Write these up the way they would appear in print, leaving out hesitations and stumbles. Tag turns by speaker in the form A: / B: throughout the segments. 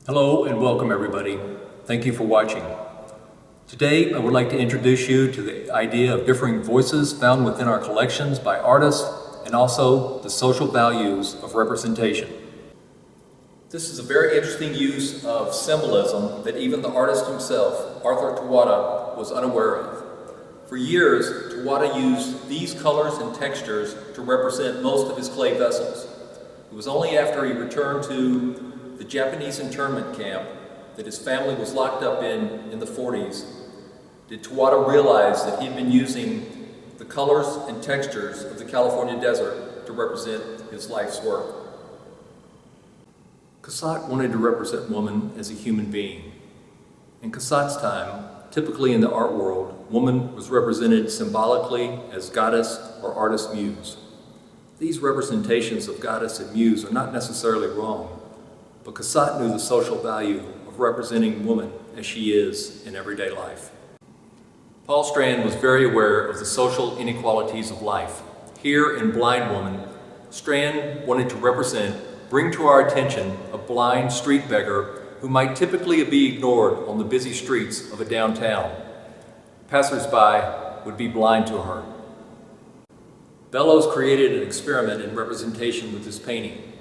A: Hello and welcome everybody. Thank you for watching. Today I would like to introduce you to the idea of differing voices found within our collections by artists and also the social values of representation. This is a very interesting use of symbolism that even the artist himself, Arthur Tawada, was unaware of. For years, Tawada used these colors and textures to represent most of his clay vessels. It was only after he returned to the Japanese internment camp that his family was locked up in the 40s did Tawada realize that he'd been using the colors and textures of the California desert to represent his life's work. Cassatt wanted to represent woman as a human being. In Cassatt's time, typically in the art world, woman was represented symbolically as goddess or artist muse. These representations of goddess and muse are not necessarily wrong, but Cassatt knew the social value of representing woman as she is in everyday life. Paul Strand was very aware of the social inequalities of life. Here in Blind Woman, Strand wanted to bring to our attention a blind street beggar who might typically be ignored on the busy streets of a downtown. Passers-by would be blind to her. Bellows created an experiment in representation with this painting.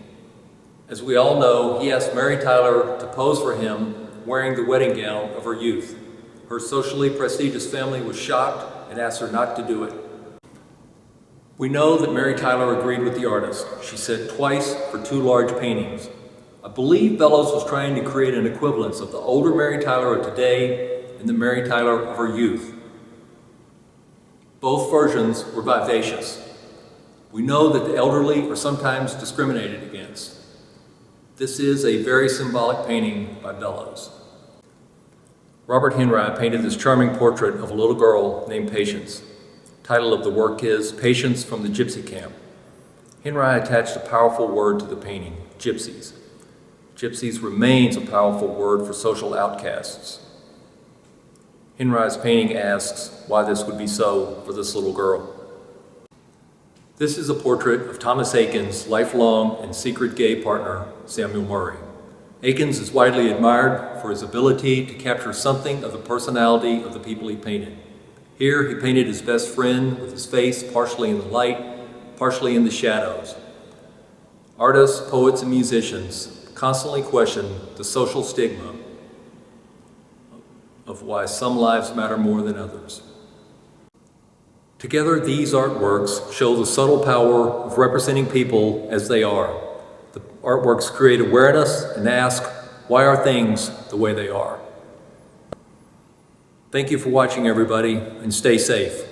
A: As we all know, he asked Mary Tyler to pose for him wearing the wedding gown of her youth. Her socially prestigious family was shocked and asked her not to do it. We know that Mary Tyler agreed with the artist. She said twice for two large paintings. I believe Bellows was trying to create an equivalence of the older Mary Tyler of today and the Mary Tyler of her youth. Both versions were vivacious. We know that the elderly are sometimes discriminated against. This is a very symbolic painting by Bellows. Robert Henry painted this charming portrait of a little girl named Patience. The title of the work is Patience from the Gypsy Camp. Henry attached a powerful word to the painting, gypsies. Gypsies remains a powerful word for social outcasts. Henry's painting asks why this would be so for this little girl. This is a portrait of Thomas Eakins' lifelong and secret gay partner, Samuel Murray. Eakins is widely admired for his ability to capture something of the personality of the people he painted. Here he painted his best friend with his face partially in the light, partially in the shadows. Artists, poets, and musicians constantly question the social stigma of why some lives matter more than others. Together, these artworks show the subtle power of representing people as they are. The artworks create awareness and ask, why are things the way they are? Thank you for watching, everybody, and stay safe.